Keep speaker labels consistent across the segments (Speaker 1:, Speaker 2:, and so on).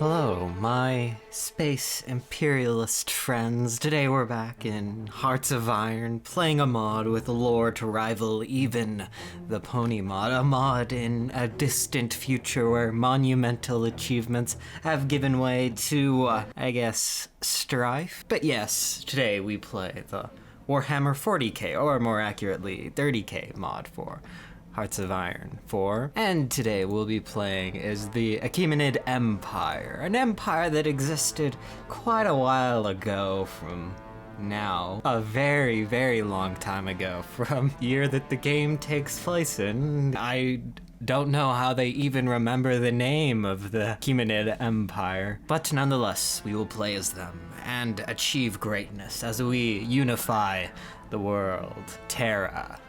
Speaker 1: Hello, my space imperialist friends. Today we're back in Hearts of Iron, playing a mod with lore to rival even the pony mod. A mod in a distant future where monumental achievements have given way to, I guess, strife. But yes, today we play the Warhammer 40k, or more accurately, 30k mod for Hearts of Iron 4, and today we'll be playing as the Achaemenid Empire, an empire that existed quite a while ago from now, a very, very long time ago from the year that the game takes place in. I don't know how they even remember the name of the Achaemenid Empire, but nonetheless, we will play as them and achieve greatness as we unify the world, Terra.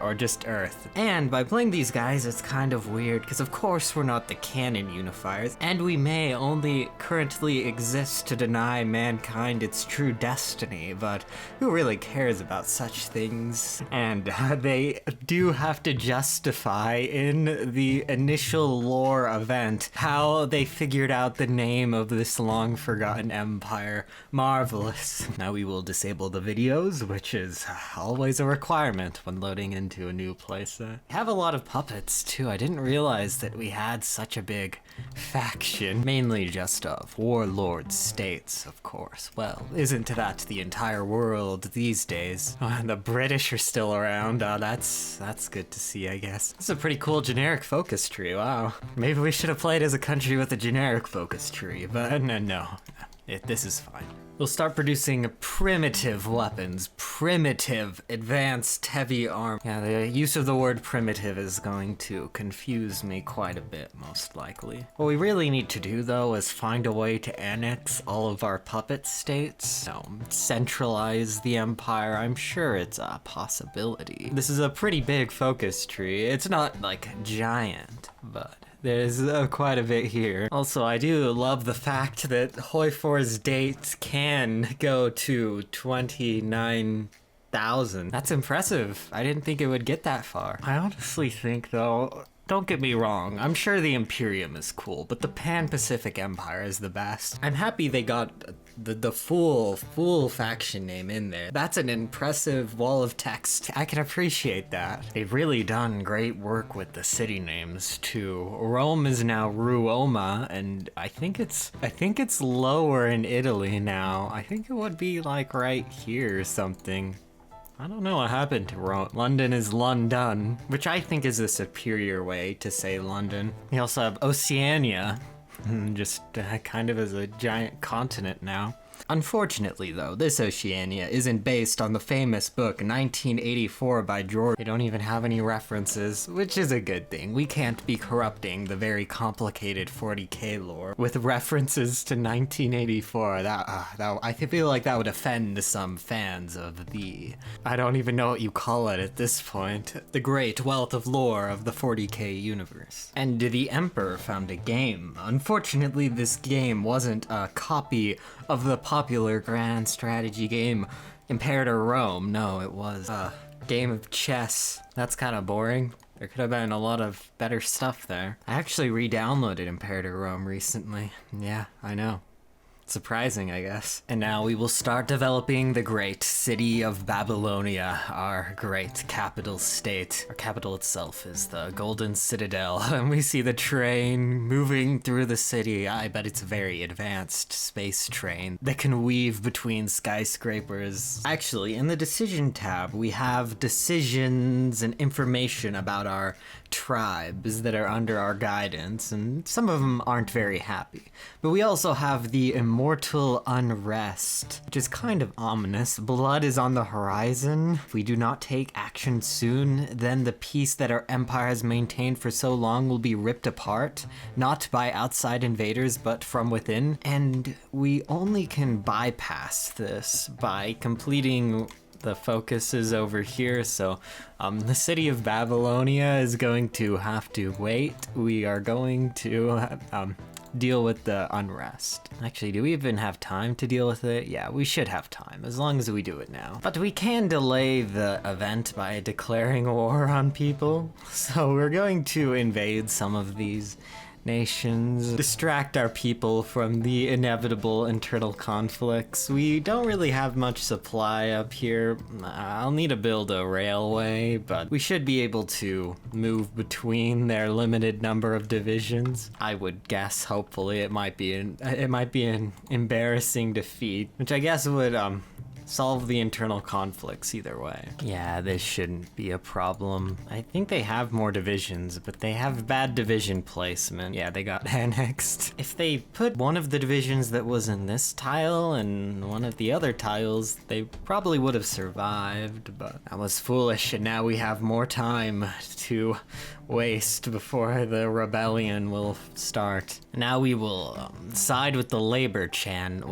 Speaker 1: Or just Earth. And by playing these guys, it's kind of weird, because of course we're not the canon unifiers, and we may only currently exist to deny mankind its true destiny, but who really cares about such things? And they do have to justify in the initial lore event how they figured out the name of this long-forgotten empire. Marvelous. Now we will disable the videos, which is always a requirement when loading into a new playset. We have a lot of puppets too. I didn't realize that we had such a big faction, mainly just of warlord states, of course. Well, isn't that the entire world these days? Oh, and the British are still around. That's good to see, I guess. This is a pretty cool generic focus tree. Wow. Maybe we should have played as a country with a generic focus tree, but no. This is fine. We'll start producing primitive weapons, primitive, advanced, heavy armor. Yeah, the use of the word primitive is going to confuse me quite a bit, most likely. What we really need to do, though, is find a way to annex all of our puppet states. Centralize the empire. I'm sure it's a possibility. This is a pretty big focus tree. It's not, like, giant, but there's quite a bit here. Also, I do love the fact that HOI4's date can go to 29,000. That's impressive. I didn't think it would get that far. I honestly think, though, don't get me wrong, I'm sure the Imperium is cool, but the Pan-Pacific Empire is the best. I'm happy they got the full faction name in there. That's an impressive wall of text. I can appreciate that. They've really done great work with the city names too. Rome is now Ruoma, and I think it's lower in Italy now. I think it would be like right here or something. I don't know what happened to Rome. London is London, which I think is a superior way to say London. We also have Oceania, just kind of as a giant continent now. Unfortunately, though, this Oceania isn't based on the famous book 1984 by George. They don't even have any references, which is a good thing. We can't be corrupting the very complicated 40k lore with references to 1984. I feel like that would offend some fans of the, I don't even know what you call it at this point, the great wealth of lore of the 40k universe. And the Emperor found a game. Unfortunately, this game wasn't a copy of the popular grand strategy game Imperator Rome. No, it was a game of chess. That's kind of boring. There could have been a lot of better stuff there. I actually re-downloaded Imperator Rome recently. Yeah, I know. Surprising, I guess. And now we will start developing the great city of Babylonia, our great capital state. Our capital itself is the Golden Citadel, and we see the train moving through the city. I bet it's a very advanced space train that can weave between skyscrapers. Actually, in the decision tab, we have decisions and information about our tribes that are under our guidance, and some of them aren't very happy. But we also have the immortal unrest, which is kind of ominous. Blood is on the horizon. If we do not take action soon, then the peace that our empire has maintained for so long will be ripped apart, not by outside invaders, but from within. And we only can bypass this by completing the focus is over here, so the city of Babylonia is going to have to wait. We are going to deal with the unrest. Actually, do we even have time to deal with it? Yeah, we should have time, as long as we do it now. But we can delay the event by declaring war on people, so we're going to invade some of these nations, distract our people from the inevitable internal conflicts. We don't really have much supply up here. I'll need to build a railway, but we should be able to move between their limited number of divisions. I would guess, hopefully, it might be an embarrassing defeat, which I guess would solve the internal conflicts either way. Yeah, this shouldn't be a problem. I think they have more divisions, but they have bad division placement. Yeah, they got annexed. If they put one of the divisions that was in this tile and one of the other tiles, they probably would have survived, but that was foolish, and now we have more time to waste before the rebellion will start. Now we will side with the labor clans,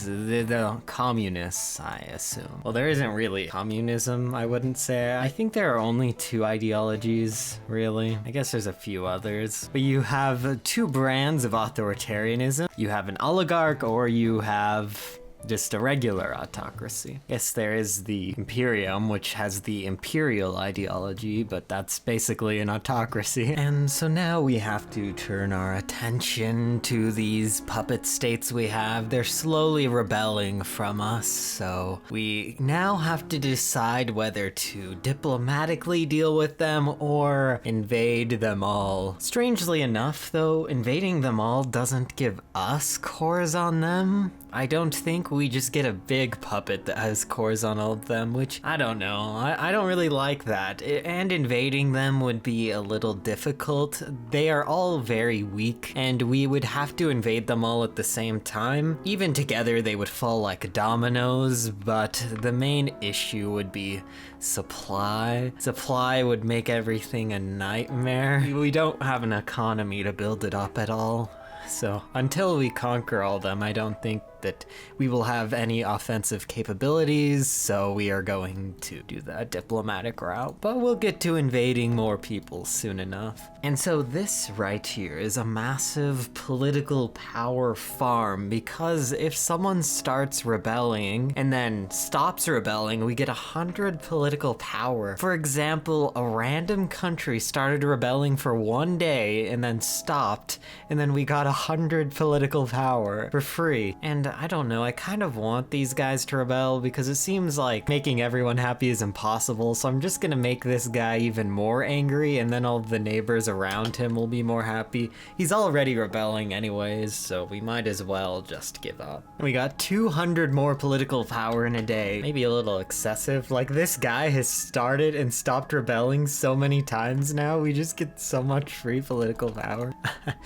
Speaker 1: the communists, I assume. Well, there isn't really communism, I wouldn't say. I think there are only two ideologies, really. I guess there's a few others. But you have two brands of authoritarianism. You have an oligarch, or you have just a regular autocracy. Yes, there is the Imperium, which has the imperial ideology, but that's basically an autocracy. And so now we have to turn our attention to these puppet states we have. They're slowly rebelling from us, so we now have to decide whether to diplomatically deal with them or invade them all. Strangely enough, though, invading them all doesn't give us cores on them. I don't think we just get a big puppet that has cores on all of them, which I don't know. I don't really like that. And invading them would be a little difficult. They are all very weak, and we would have to invade them all at the same time. Even together, they would fall like dominoes, but the main issue would be supply. Supply would make everything a nightmare. We don't have an economy to build it up at all. So until we conquer all them, I don't think that we will have any offensive capabilities, so we are going to do the diplomatic route, but we'll get to invading more people soon enough. And so this right here is a massive political power farm, because if someone starts rebelling and then stops rebelling, we get 100 political power. For example, a random country started rebelling for one day and then stopped, and then we got 100 political power for free. And I don't know, I kind of want these guys to rebel because it seems like making everyone happy is impossible, so I'm just gonna make this guy even more angry, and then all the neighbors around him will be more happy. He's already rebelling anyways, so we might as well just give up. We got 200 more political power in a day. Maybe a little excessive. Like, this guy has started and stopped rebelling so many times now, we just get so much free political power.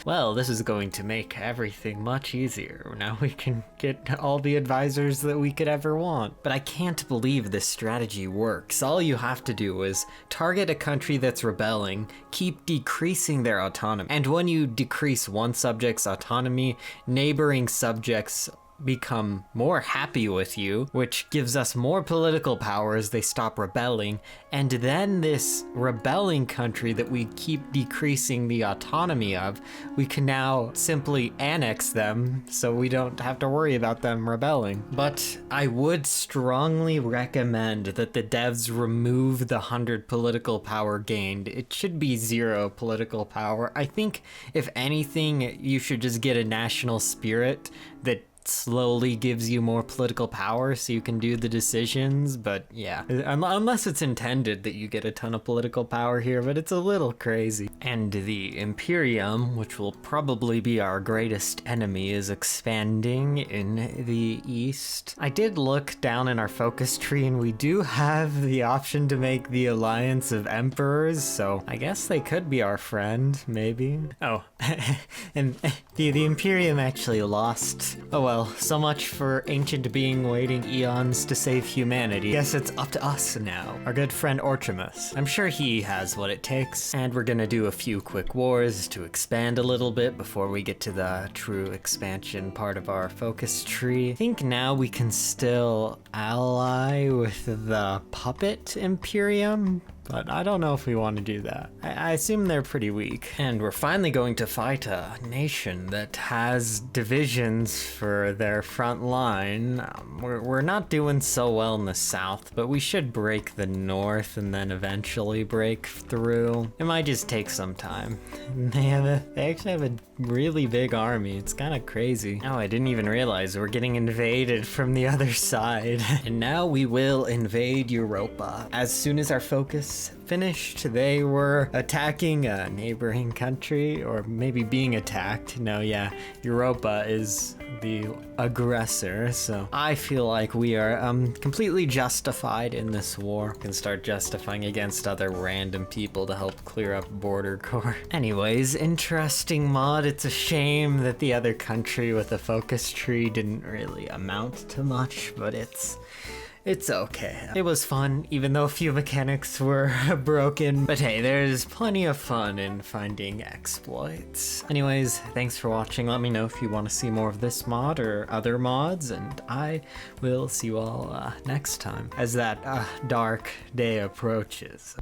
Speaker 1: Well, this is going to make everything much easier. Now we can get all the advisors that we could ever want. But I can't believe this strategy works. All you have to do is target a country that's rebelling, keep decreasing their autonomy. And when you decrease one subject's autonomy, neighboring subjects become more happy with you, which gives us more political power as they stop rebelling, and then this rebelling country that we keep decreasing the autonomy of, we can now simply annex them so we don't have to worry about them rebelling. But I would strongly recommend that the devs remove the 100 political power gained. It should be 0 political power. I think if anything, you should just get a national spirit that slowly gives you more political power so you can do the decisions. But yeah, unless it's intended that you get a ton of political power here, but it's a little crazy. And the Imperium, which will probably be our greatest enemy, is expanding in the east. I did look down in our focus tree, and we do have the option to make the Alliance of Emperors, so I guess they could be our friend, maybe. Oh, and the Imperium actually lost. Oh well, so much for ancient being waiting eons to save humanity. Guess it's up to us now. Our good friend Orchimus. I'm sure he has what it takes, and we're gonna do a few quick wars to expand a little bit before we get to the true expansion part of our focus tree. I think now we can still ally with the Puppet Imperium, but I don't know if we want to do that. I assume they're pretty weak. And we're finally going to fight a nation that has divisions for their front line. We're not doing so well in the south, but we should break the north and then eventually break through. It might just take some time. They actually have a really big army. It's kind of crazy. Oh, I didn't even realize we're getting invaded from the other side. And now we will invade Europa. As soon as our focus finished, they were attacking a neighboring country, or maybe being attacked. No, yeah, Europa is the aggressor, so I feel like we are completely justified in this war. Can start justifying against other random people to help clear up border core. Anyways, interesting mod. It's a shame that the other country with the focus tree didn't really amount to much, but it's okay. It was fun, even though a few mechanics were broken. But hey, there's plenty of fun in finding exploits. Anyways, thanks for watching. Let me know if you want to see more of this mod or other mods, and I will see you all next time as that dark day approaches.